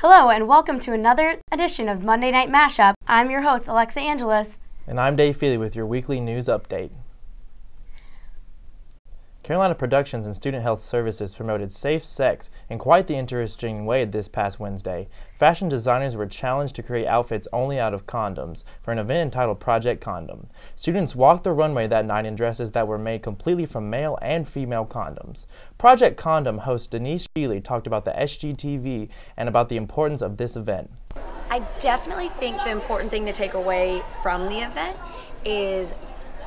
Hello and welcome to another edition of Monday Night Mashup. I'm your host, Alexa Angeles. And I'm Dave Feely with your weekly news update. Carolina Productions and Student Health Services promoted safe sex in quite the interesting way this past Wednesday. Fashion designers were challenged to create outfits only out of condoms for an event entitled Project Condom. Students walked the runway that night in dresses that were made completely from male and female condoms. Project Condom host Denise Sheely talked about the SGTV and about the importance of this event. I definitely think the important thing to take away from the event is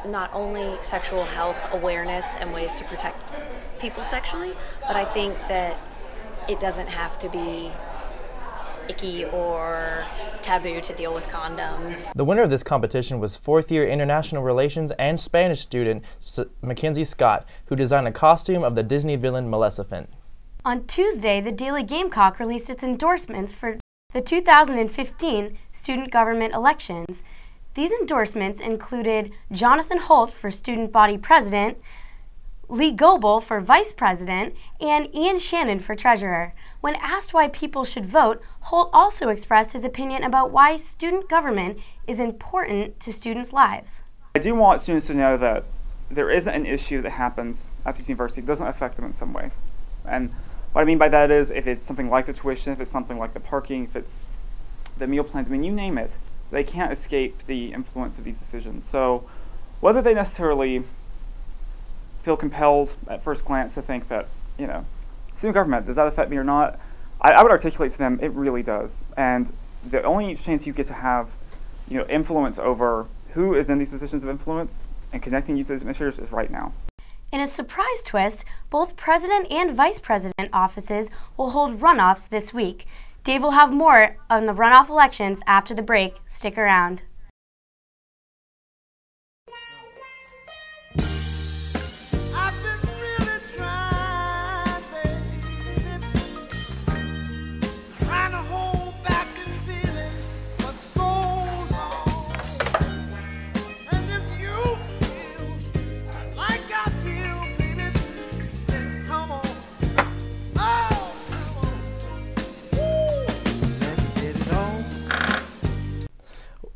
not only sexual health awareness and ways to protect people sexually, but I think that it doesn't have to be icky or taboo to deal with condoms. The winner of this competition was fourth-year International Relations and Spanish student Mackenzie Scott, who designed a costume of the Disney villain Maleficent. On Tuesday, the Daily Gamecock released its endorsements for the 2015 student government elections. These endorsements included Jonathan Holt for Student Body President, Lee Goebel for Vice President, and Ian Shannon for Treasurer. When asked why people should vote, Holt also expressed his opinion about why student government is important to students' lives. I do want students to know that there isn't an issue that happens at this university that doesn't affect them in some way. And what I mean by that is if it's something like the tuition, if it's something like the parking, if it's the meal plans, I mean, you name it. They can't escape the influence of these decisions. So whether they necessarily feel compelled at first glance to think that, student government, does that affect me or not? I would articulate to them, it really does. And the only chance you get to have, influence over who is in these positions of influence and connecting you to these administrators is right now. In a surprise twist, both president and vice president offices will hold runoffs this week. Dave will have more on the runoff elections after the break. Stick around.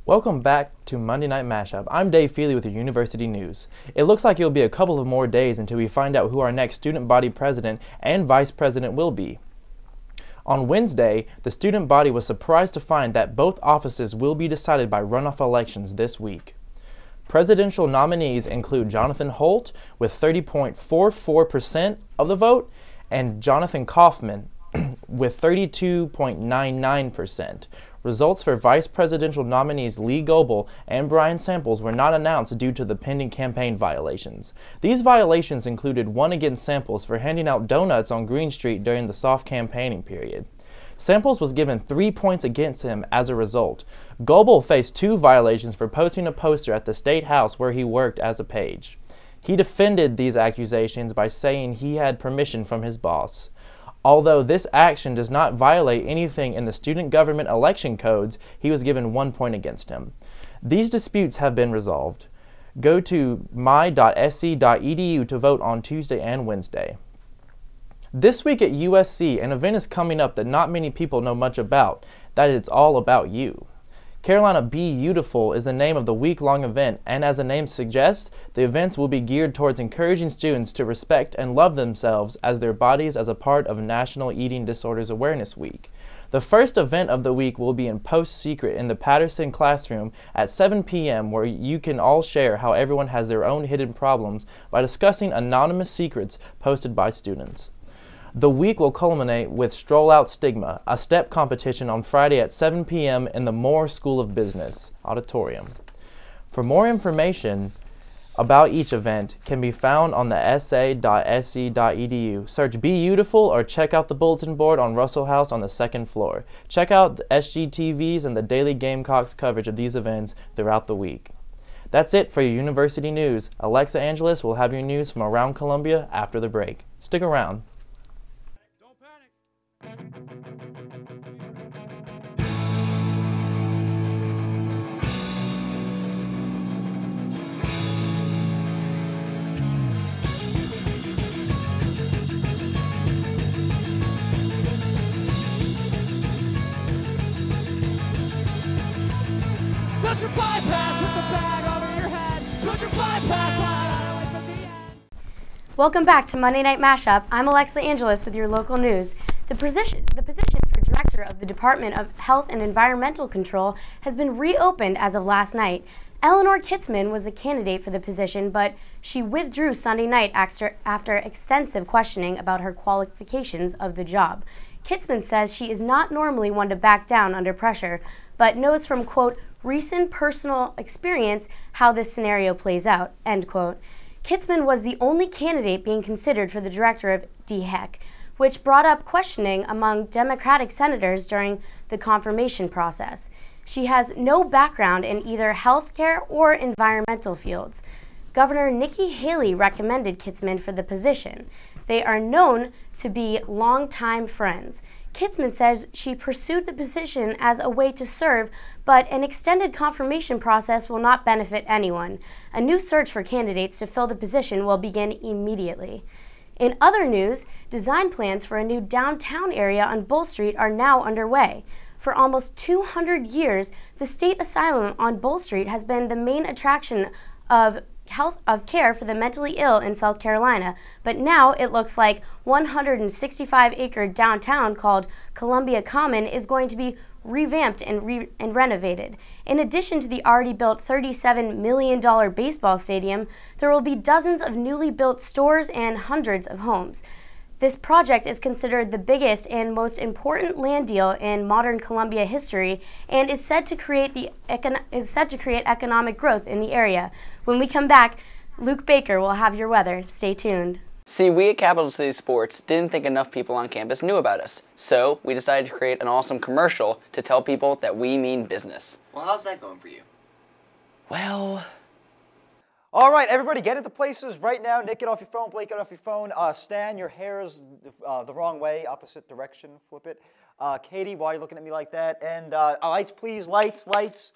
Welcome back to Monday Night Mashup. I'm Dave Feely with your university news. It looks like it'll be a couple of more days until we find out who our next student body president and vice president will be. On Wednesday, the student body was surprised to find that both offices will be decided by runoff elections this week. Presidential nominees include Jonathan Holt with 30.44% of the vote and Jonathan Kaufman with 32.99%. Results for vice presidential nominees Lee Goebel and Brian Samples were not announced due to the pending campaign violations. These violations included one against Samples for handing out donuts on Green Street during the soft campaigning period. Samples was given 3 points against him as a result. Goebel faced 2 violations for posting a poster at the State House where he worked as a page. He defended these accusations by saying he had permission from his boss. Although this action does not violate anything in the student government election codes, he was given 1 point against him. These disputes have been resolved. Go to my.sc.edu to vote on Tuesday and Wednesday. This week at USC, an event is coming up that not many people know much about, that it's all about you. Carolina Be Beautiful is the name of the week-long event, and as the name suggests, the events will be geared towards encouraging students to respect and love themselves as their bodies as a part of National Eating Disorders Awareness Week. The first event of the week will be in Post Secret in the Patterson classroom at 7 p.m. where you can all share how everyone has their own hidden problems by discussing anonymous secrets posted by students. The week will culminate with Stroll Out Stigma, a step competition on Friday at 7 p.m. in the Moore School of Business auditorium. For more information about each event can be found on the sa.sc.edu. Search Be Beautiful or check out the bulletin board on Russell House on the 2nd floor. Check out the SGTV's and the Daily Gamecock's coverage of these events throughout the week. That's it for your university news. Alexa Angeles will have your news from around Columbia after the break. Stick around. Push your bypass with the bag over your head. Push your bypass right away from the end. Welcome back to Monday Night Mashup. I'm Alexa Angelis with your local news. The position for Director of the Department of Health and Environmental Control has been reopened as of last night. Eleanor Kitzman was the candidate for the position, but she withdrew Sunday night after extensive questioning about her qualifications of the job. Kitzman says she is not normally one to back down under pressure, but knows from, quote, recent personal experience how this scenario plays out, end quote. Kitzman was the only candidate being considered for the director of DHEC, which brought up questioning among Democratic senators during the confirmation process. She has no background in either healthcare or environmental fields. Governor Nikki Haley recommended Kitzman for the position. They are known to be longtime friends. Kitzman says she pursued the position as a way to serve, but an extended confirmation process will not benefit anyone. A new search for candidates to fill the position will begin immediately. In other news, design plans for a new downtown area on Bull Street are now underway. For almost 200 years, the State Asylum on Bull Street has been the main attraction of care for the mentally ill in South Carolina, but now it looks like 165-acre downtown called Columbia Common is going to be revamped and renovated. In addition to the already built $37 million baseball stadium, there will be dozens of newly built stores and hundreds of homes. This project is considered the biggest and most important land deal in modern Columbia history and is said to create economic growth in the area. When we come back, Luke Baker will have your weather. Stay tuned. See, we at Capital City Sports didn't think enough people on campus knew about us, so we decided to create an awesome commercial to tell people that we mean business. Well, how's that going for you? Well... All right, everybody, get into places right now. Nick, get off your phone. Blake, get off your phone. Stan, your hair is the wrong way, opposite direction. Flip it. Katie, why are you looking at me like that? And lights, please. Lights, lights.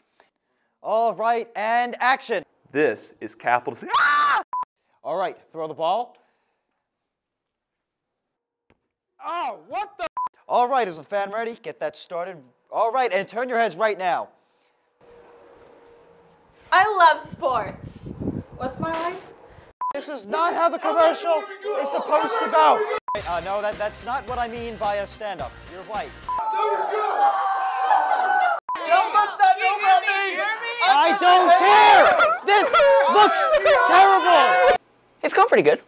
All right, and action. This is Capital City. Ah! All right, throw the ball. Oh, what the? All right, is the fan ready? Get that started. All right, and turn your heads right now. I love sports. What's my line? This is not how the commercial is supposed to go. No, that's not what I mean by a stand-up. You're right. You must not know about me. I don't care. This looks terrible. It's going pretty good.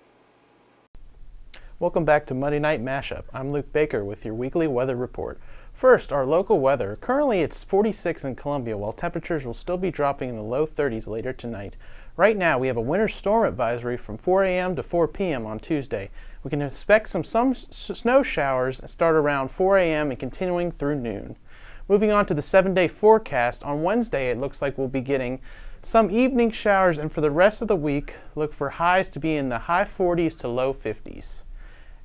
Welcome back to Monday Night Mashup. I'm Luke Baker with your weekly weather report. First, our local weather. Currently it's 46 in Columbia, while temperatures will still be dropping in the low 30s later tonight. Right now, we have a winter storm advisory from 4 a.m. to 4 p.m. on Tuesday. We can expect some snow showers start around 4 a.m. and continuing through noon. Moving on to the 7-day forecast, on Wednesday it looks like we'll be getting some evening showers, and for the rest of the week, look for highs to be in the high 40s to low 50s.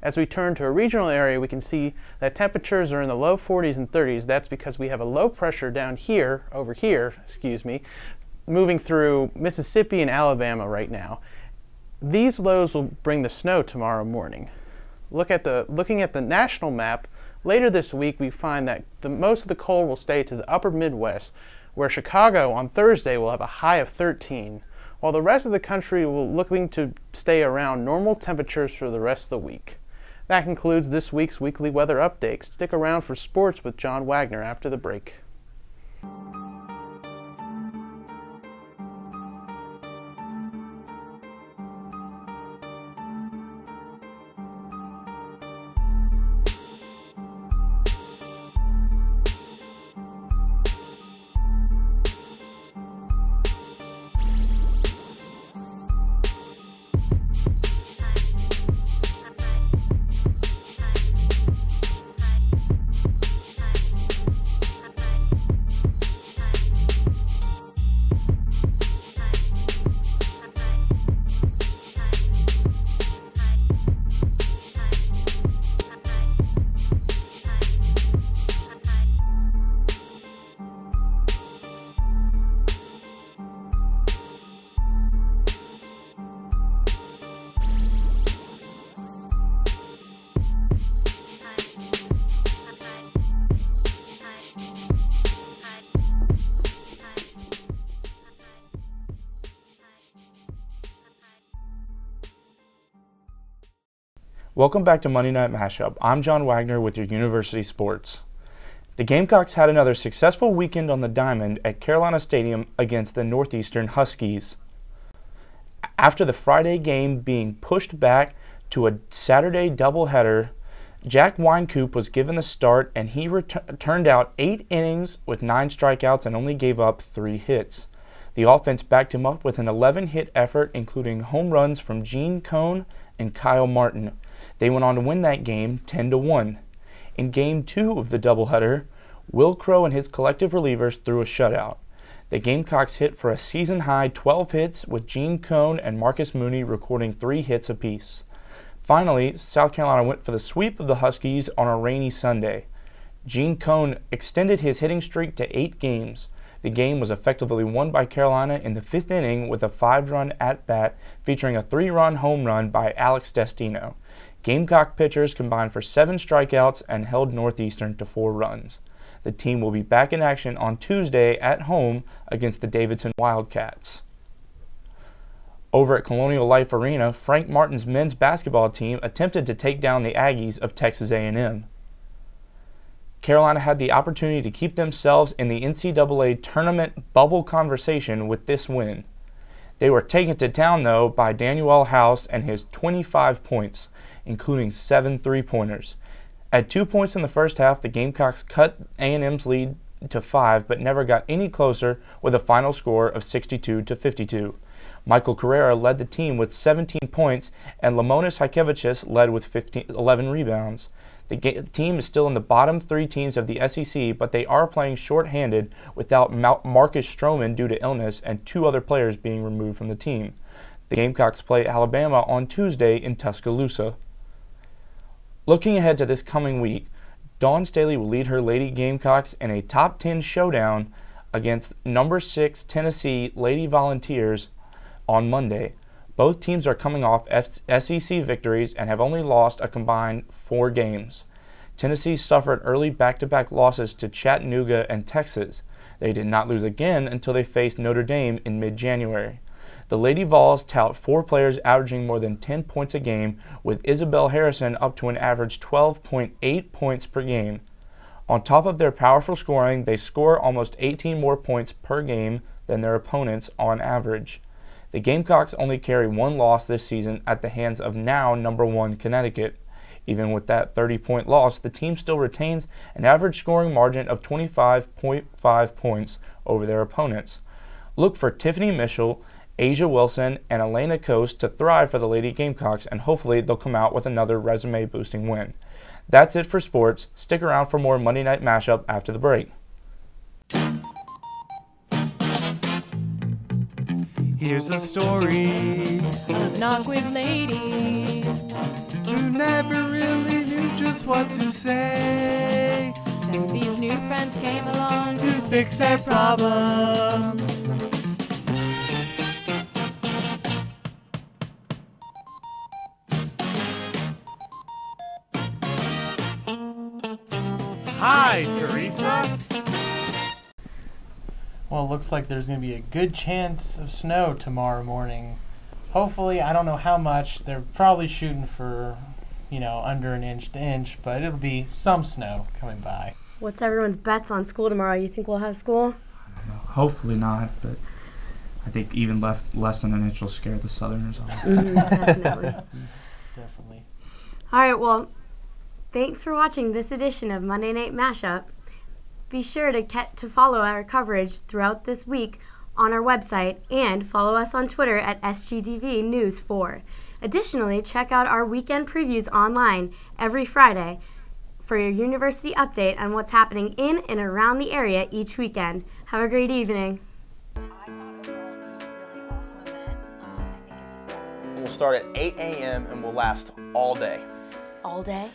As we turn to a regional area, we can see that temperatures are in the low 40s and 30s. That's because we have a low pressure down here, moving through Mississippi and Alabama right now. These lows will bring the snow tomorrow morning. Looking at the national map, later this week we find that most of the cold will stay to the upper Midwest, where Chicago on Thursday will have a high of 13, while the rest of the country will looking to stay around normal temperatures for the rest of the week. That concludes this week's weekly weather update. Stick around for sports with John Wagner after the break. Welcome back to Monday Night Mashup. I'm John Wagner with your University Sports. The Gamecocks had another successful weekend on the diamond at Carolina Stadium against the Northeastern Huskies. After the Friday game being pushed back to a Saturday doubleheader, Jack Wynkoop was given the start, and he turned out 8 innings with 9 strikeouts and only gave up 3 hits. The offense backed him up with an 11-hit effort, including home runs from Gene Cone and Kyle Martin. They went on to win that game 10-1. In Game 2 of the doubleheader, Will Crow and his collective relievers threw a shutout. The Gamecocks hit for a season-high 12 hits, with Gene Cone and Marcus Mooney recording 3 hits apiece. Finally, South Carolina went for the sweep of the Huskies on a rainy Sunday. Gene Cone extended his hitting streak to 8 games. The game was effectively won by Carolina in the 5th inning with a 5-run at-bat featuring a 3-run home run by Alex Destino. Gamecock pitchers combined for 7 strikeouts and held Northeastern to 4 runs. The team will be back in action on Tuesday at home against the Davidson Wildcats. Over at Colonial Life Arena, Frank Martin's men's basketball team attempted to take down the Aggies of Texas A&M. Carolina had the opportunity to keep themselves in the NCAA tournament bubble conversation with this win. They were taken to town, though, by Daniel House and his 25 points, including 7 3-pointers. At 2 points in the first half, the Gamecocks cut A&M's lead to 5, but never got any closer, with a final score of 62-52. Michael Carrera led the team with 17 points, and Lamonis Hajkevicius led with 11 rebounds. The team is still in the bottom 3 teams of the SEC, but they are playing short-handed without Marcus Stroman due to illness and 2 other players being removed from the team. The Gamecocks play Alabama on Tuesday in Tuscaloosa. Looking ahead to this coming week, Dawn Staley will lead her Lady Gamecocks in a top 10 showdown against number 6 Tennessee Lady Volunteers on Monday. Both teams are coming off SEC victories and have only lost a combined 4 games. Tennessee suffered early back-to-back losses to Chattanooga and Texas. They did not lose again until they faced Notre Dame in mid-January. The Lady Vols tout 4 players averaging more than 10 points a game, with Isabel Harrison up to an average 12.8 points per game. On top of their powerful scoring, they score almost 18 more points per game than their opponents on average. The Gamecocks only carry 1 loss this season at the hands of now number 1 Connecticut. Even with that 30-point loss, the team still retains an average scoring margin of 25.5 points over their opponents. Look for Tiffany Mitchell, Asia Wilson, and Elena Coast to thrive for the Lady Gamecocks, and hopefully they'll come out with another resume-boosting win. That's it for sports. Stick around for more Monday Night Mashup after the break. Here's a story Of an awkward lady. who never really knew just what to say Then these new friends came along to fix their problems. Hi, Teresa. Well, it looks like there's going to be a good chance of snow tomorrow morning. Hopefully, I don't know how much. They're probably shooting for, under an inch to inch, but it'll be some snow coming by. What's everyone's bets on school tomorrow? You think we'll have school? Hopefully not, but I think even less than an inch will scare the Southerners off. Definitely. Definitely. All right, well, thanks for watching this edition of Monday Night Mashup. Be sure to follow our coverage throughout this week on our website and follow us on Twitter at SGTV News 4. Additionally, check out our weekend previews online every Friday for your university update on what's happening in and around the area each weekend. Have a great evening. I thought overall it was a really awesome event. I think it's We'll start at 8 a.m. and we'll last all day. all day.